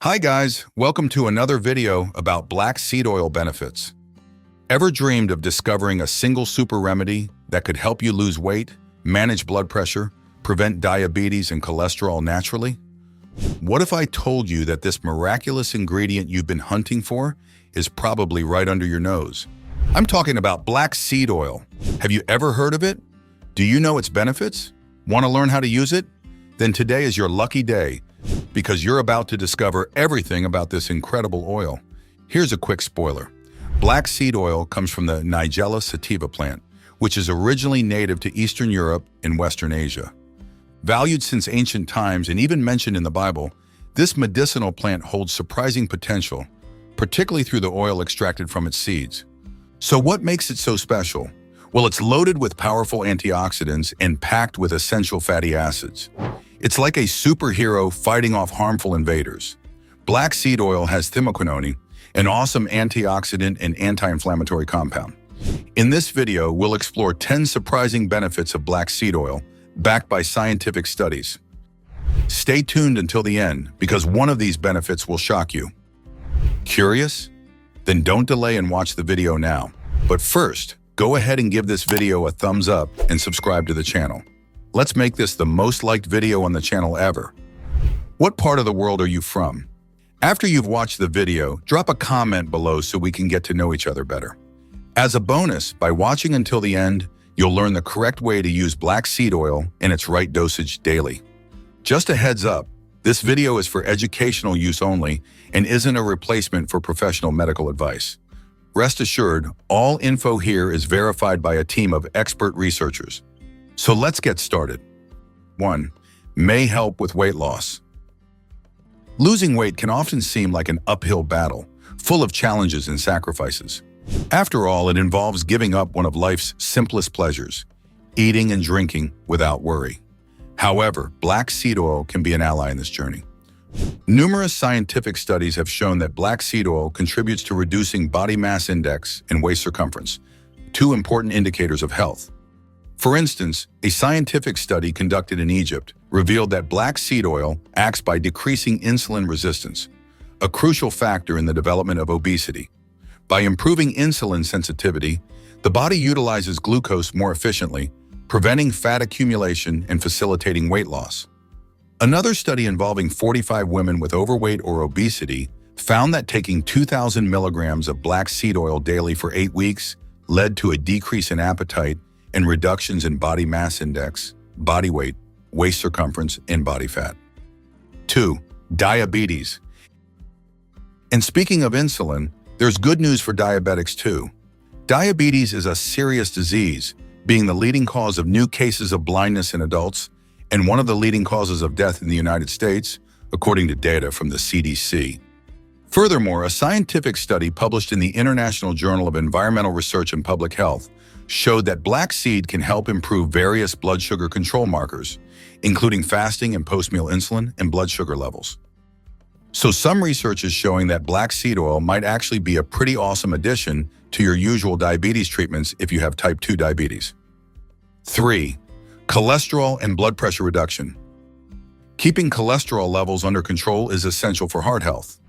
Hi guys, welcome to another video about black seed oil benefits. Ever dreamed of discovering a single super remedy that could help you lose weight, manage blood pressure, prevent diabetes and cholesterol naturally? What if I told you that this miraculous ingredient you've been hunting for is probably right under your nose? I'm talking about black seed oil. Have you ever heard of it? Do you know its benefits? Want to learn how to use it? Then today is your lucky day, because you're about to discover everything about this incredible oil. Here's a quick spoiler. Black seed oil comes from the Nigella sativa plant, which is originally native to Eastern Europe and Western Asia. Valued since ancient times and even mentioned in the Bible, this medicinal plant holds surprising potential, particularly through the oil extracted from its seeds. So what makes it so special? Well, it's loaded with powerful antioxidants and packed with essential fatty acids. It's like a superhero fighting off harmful invaders. Black seed oil has thymoquinone, an awesome antioxidant and anti-inflammatory compound. In this video, we'll explore 10 surprising benefits of black seed oil, backed by scientific studies. Stay tuned until the end, because one of these benefits will shock you. Curious? Then don't delay and watch the video now. But first, go ahead and give this video a thumbs up and subscribe to the channel. Let's make this the most liked video on the channel ever. What part of the world are you from? After you've watched the video, drop a comment below so we can get to know each other better. As a bonus, by watching until the end, you'll learn the correct way to use black seed oil in its right dosage daily. Just a heads up, this video is for educational use only and isn't a replacement for professional medical advice. Rest assured, all info here is verified by a team of expert researchers. So let's get started. 1. May help with weight loss. Losing weight can often seem like an uphill battle, full of challenges and sacrifices. After all, it involves giving up one of life's simplest pleasures, eating and drinking without worry. However, black seed oil can be an ally in this journey. Numerous scientific studies have shown that black seed oil contributes to reducing body mass index and waist circumference, two important indicators of health. For instance, a scientific study conducted in Egypt revealed that black seed oil acts by decreasing insulin resistance, a crucial factor in the development of obesity. By improving insulin sensitivity, the body utilizes glucose more efficiently, preventing fat accumulation and facilitating weight loss. Another study involving 45 women with overweight or obesity found that taking 2,000 milligrams of black seed oil daily for 8 weeks led to a decrease in appetite and reductions in body mass index, body weight, waist circumference, and body fat. 2. Diabetes. And speaking of insulin, there's good news for diabetics too. Diabetes is a serious disease, being the leading cause of new cases of blindness in adults and one of the leading causes of death in the United States, according to data from the CDC. Furthermore, a scientific study published in the International Journal of Environmental Research and Public Health showed that black seed can help improve various blood sugar control markers, including fasting and post-meal insulin and blood sugar levels. So some research is showing that black seed oil might actually be a pretty awesome addition to your usual diabetes treatments if you have type 2 diabetes. 3. Cholesterol and blood pressure reduction. Keeping cholesterol levels under control is essential for heart health.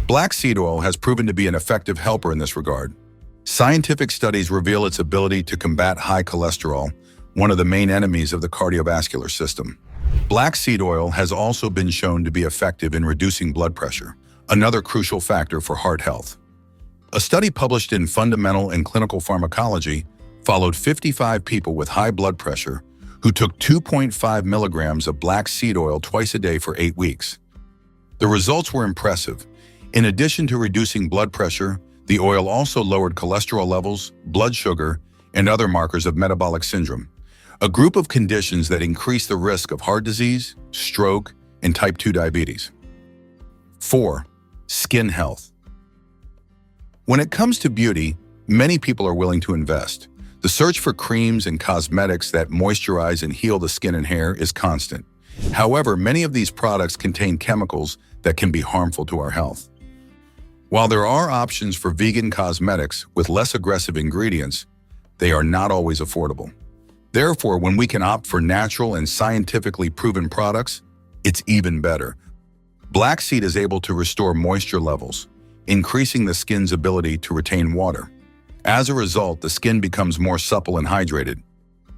Black seed oil has proven to be an effective helper in this regard. Scientific studies reveal its ability to combat high cholesterol, one of the main enemies of the cardiovascular system. Black seed oil has also been shown to be effective in reducing blood pressure, another crucial factor for heart health. A study published in Fundamental and Clinical Pharmacology followed 55 people with high blood pressure who took 2.5 milligrams of black seed oil twice a day for 8 weeks. The results were impressive. In addition to reducing blood pressure, the oil also lowered cholesterol levels, blood sugar, and other markers of metabolic syndrome, a group of conditions that increase the risk of heart disease, stroke, and type 2 diabetes. 4. Skin health. When it comes to beauty, many people are willing to invest. The search for creams and cosmetics that moisturize and heal the skin and hair is constant. However, many of these products contain chemicals that can be harmful to our health. While there are options for vegan cosmetics with less aggressive ingredients, they are not always affordable. Therefore, when we can opt for natural and scientifically proven products, it's even better. Black seed is able to restore moisture levels, increasing the skin's ability to retain water. As a result, the skin becomes more supple and hydrated.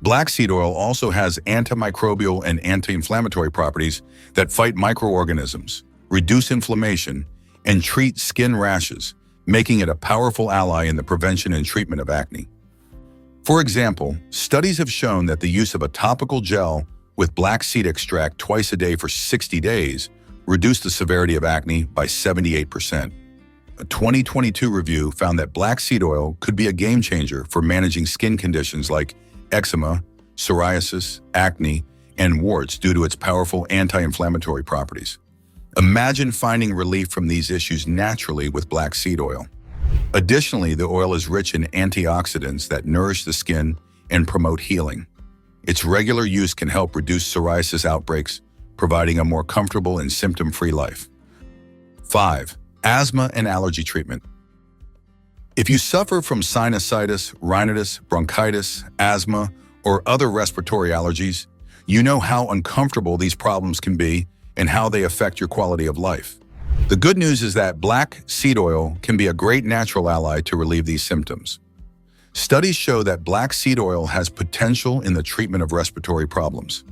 Black seed oil also has antimicrobial and anti-inflammatory properties that fight microorganisms, reduce inflammation, and treat skin rashes, making it a powerful ally in the prevention and treatment of acne. For example, studies have shown that the use of a topical gel with black seed extract twice a day for 60 days reduced the severity of acne by 78%. A 2022 review found that black seed oil could be a game changer for managing skin conditions like eczema, psoriasis, acne, and warts due to its powerful anti-inflammatory properties. Imagine finding relief from these issues naturally with black seed oil. Additionally, the oil is rich in antioxidants that nourish the skin and promote healing. Its regular use can help reduce psoriasis outbreaks, providing a more comfortable and symptom-free life. 5. Asthma and allergy treatment. If you suffer from sinusitis, rhinitis, bronchitis, asthma, or other respiratory allergies, you know how uncomfortable these problems can be and how they affect your quality of life. The good news is that black seed oil can be a great natural ally to relieve these symptoms. Studies show that black seed oil has potential in the treatment of respiratory problems.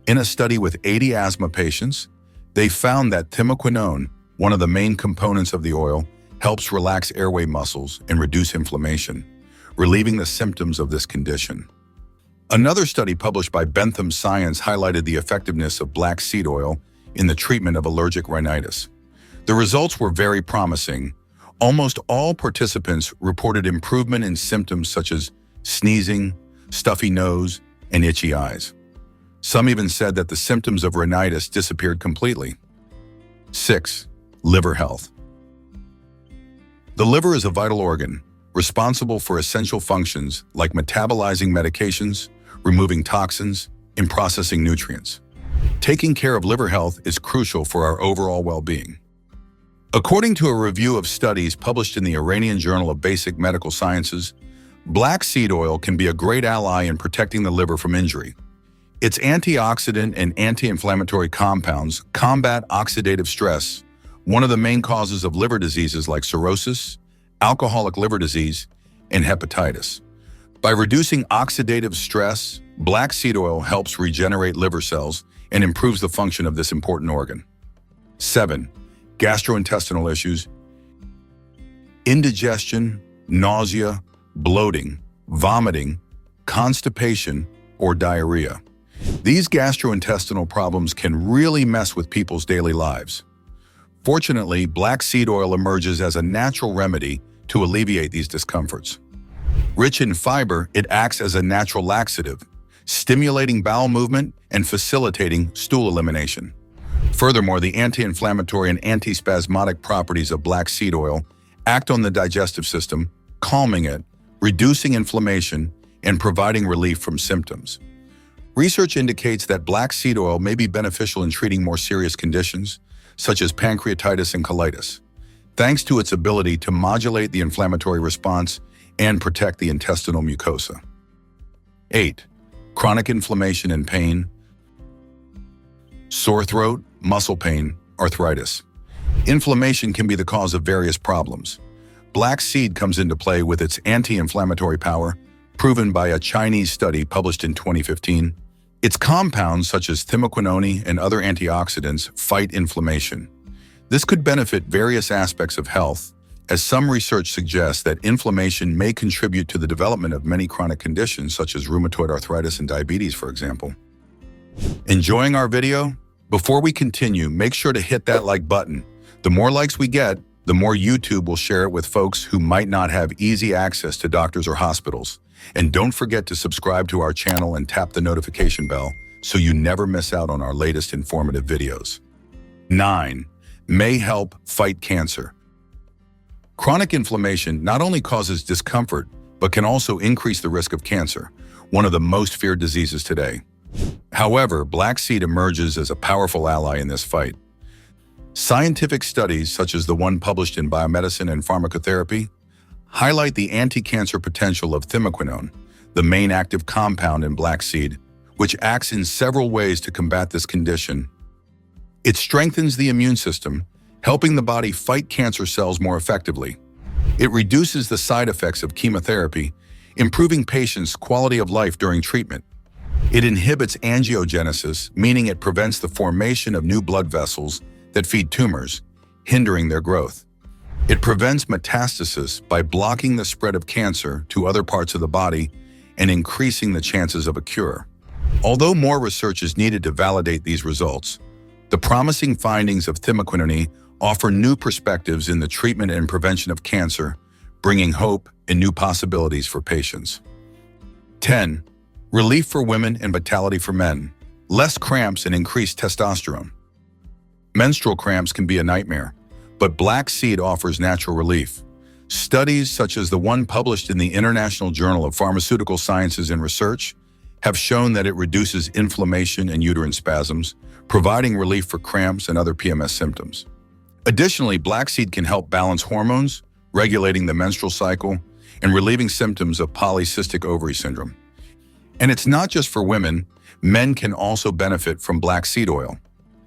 In a study with 80 asthma patients, they found that thimaquinone, one of the main components of the oil, helps relax airway muscles and reduce inflammation, relieving the symptoms of this condition. Another study published by Bentham Science highlighted the effectiveness of black seed oil in the treatment of allergic rhinitis. The results were very promising. Almost all participants reported improvement in symptoms such as sneezing, stuffy nose, and itchy eyes. Some even said that the symptoms of rhinitis disappeared completely. 6. Liver health. The liver is a vital organ, responsible for essential functions like metabolizing medications, removing toxins, and processing nutrients. Taking care of liver health is crucial for our overall well-being. According to a review of studies published in the Iranian Journal of Basic Medical Sciences, black seed oil can be a great ally in protecting the liver from injury. Its antioxidant and anti-inflammatory compounds combat oxidative stress, one of the main causes of liver diseases like cirrhosis, alcoholic liver disease, and hepatitis. By reducing oxidative stress, black seed oil helps regenerate liver cells and improves the function of this important organ. 7. Gastrointestinal issues. Indigestion, nausea, bloating, vomiting, constipation, or diarrhea. These gastrointestinal problems can really mess with people's daily lives. Fortunately, black seed oil emerges as a natural remedy to alleviate these discomforts. Rich in fiber, it acts as a natural laxative, stimulating bowel movement and facilitating stool elimination. Furthermore, the anti-inflammatory and antispasmodic properties of black seed oil act on the digestive system, calming it, reducing inflammation, and providing relief from symptoms. Research indicates that black seed oil may be beneficial in treating more serious conditions, such as pancreatitis and colitis, thanks to its ability to modulate the inflammatory response and protect the intestinal mucosa. 8. Chronic inflammation and pain. Sore throat, muscle pain, arthritis. Inflammation can be the cause of various problems. Black seed comes into play with its anti-inflammatory power, proven by a Chinese study published in 2015. Its compounds, such as thimaquinone and other antioxidants, fight inflammation. This could benefit various aspects of health, as some research suggests that inflammation may contribute to the development of many chronic conditions such as rheumatoid arthritis and diabetes, for example. Enjoying our video? Before we continue, make sure to hit that like button. The more likes we get, the more YouTube will share it with folks who might not have easy access to doctors or hospitals. And don't forget to subscribe to our channel and tap the notification bell so you never miss out on our latest informative videos. 9. May help fight cancer. Chronic inflammation not only causes discomfort, but can also increase the risk of cancer, one of the most feared diseases today. However, black seed emerges as a powerful ally in this fight. Scientific studies, such as the one published in Biomedicine and Pharmacotherapy, highlight the anti-cancer potential of thimaquinone, the main active compound in black seed, which acts in several ways to combat this condition. It strengthens the immune system, helping the body fight cancer cells more effectively. It reduces the side effects of chemotherapy, improving patients' quality of life during treatment. It inhibits angiogenesis, meaning it prevents the formation of new blood vessels that feed tumors, hindering their growth. It prevents metastasis by blocking the spread of cancer to other parts of the body and increasing the chances of a cure. Although more research is needed to validate these results, the promising findings of thimaquinone offer new perspectives in the treatment and prevention of cancer, bringing hope and new possibilities for patients. 10. Relief for women and vitality for men. Less cramps and increased testosterone. Menstrual cramps can be a nightmare, but black seed offers natural relief. Studies such as the one published in the International Journal of Pharmaceutical Sciences and Research have shown that it reduces inflammation and uterine spasms, providing relief for cramps and other PMS symptoms. Additionally, black seed can help balance hormones, regulating the menstrual cycle, and relieving symptoms of polycystic ovary syndrome. And it's not just for women, men can also benefit from black seed oil.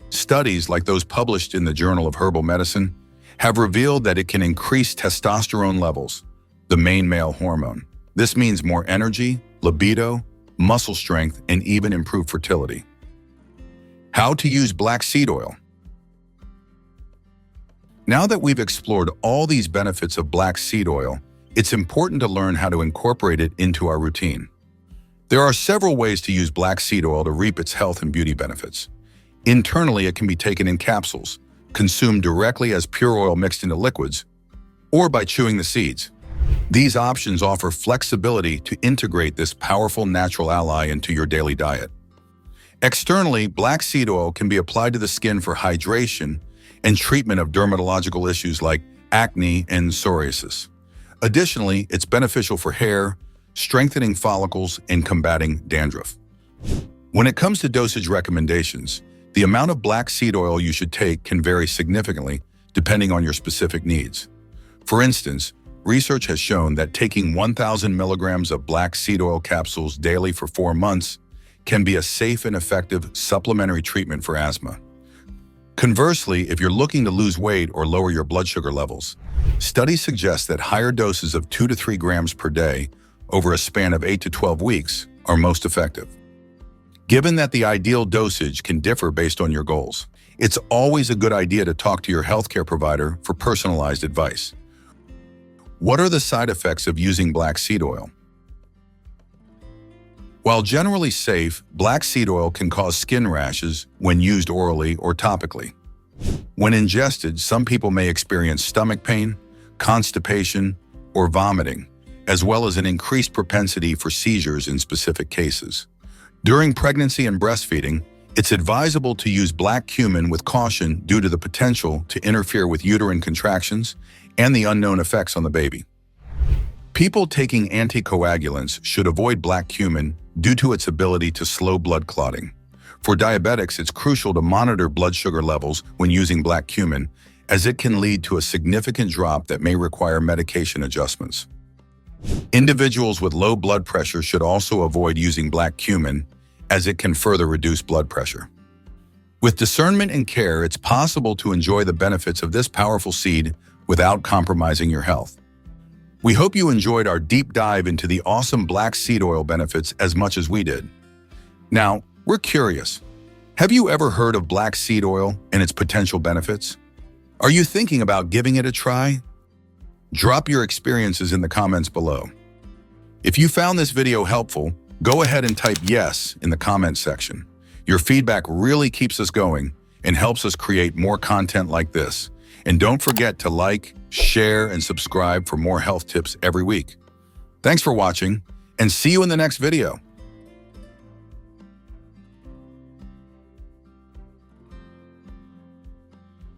Studies like those published in the Journal of Herbal Medicine have revealed that it can increase testosterone levels, the main male hormone. This means more energy, libido, muscle strength, and even improved fertility. How to use black seed oil. Now that we've explored all these benefits of black seed oil, it's important to learn how to incorporate it into our routine. There are several ways to use black seed oil to reap its health and beauty benefits. Internally, it can be taken in capsules, consumed directly as pure oil mixed into liquids, or by chewing the seeds. These options offer flexibility to integrate this powerful natural ally into your daily diet. Externally, black seed oil can be applied to the skin for hydration and treatment of dermatological issues like acne and psoriasis. Additionally, it's beneficial for hair, strengthening follicles, and combating dandruff. When it comes to dosage recommendations, the amount of black seed oil you should take can vary significantly depending on your specific needs. For instance, research has shown that taking 1,000 milligrams of black seed oil capsules daily for 4 months can be a safe and effective supplementary treatment for asthma. Conversely, if you're looking to lose weight or lower your blood sugar levels, studies suggest that higher doses of 2 to 3 grams per day over a span of 8 to 12 weeks are most effective. Given that the ideal dosage can differ based on your goals, it's always a good idea to talk to your healthcare provider for personalized advice. What are the side effects of using black seed oil? While generally safe, black seed oil can cause skin rashes when used orally or topically. When ingested, some people may experience stomach pain, constipation, or vomiting, as well as an increased propensity for seizures in specific cases. During pregnancy and breastfeeding, it's advisable to use black cumin with caution due to the potential to interfere with uterine contractions and the unknown effects on the baby. People taking anticoagulants should avoid black cumin due to its ability to slow blood clotting. For diabetics, it's crucial to monitor blood sugar levels when using black cumin, as it can lead to a significant drop that may require medication adjustments. Individuals with low blood pressure should also avoid using black cumin, as it can further reduce blood pressure. With discernment and care, it's possible to enjoy the benefits of this powerful seed without compromising your health. We hope you enjoyed our deep dive into the awesome black seed oil benefits as much as we did. Now, we're curious. Have you ever heard of black seed oil and its potential benefits? Are you thinking about giving it a try? Drop your experiences in the comments below. If you found this video helpful, go ahead and type yes in the comments section. Your feedback really keeps us going and helps us create more content like this. And don't forget to like, share, and subscribe for more health tips every week. Thanks for watching, and see you in the next video.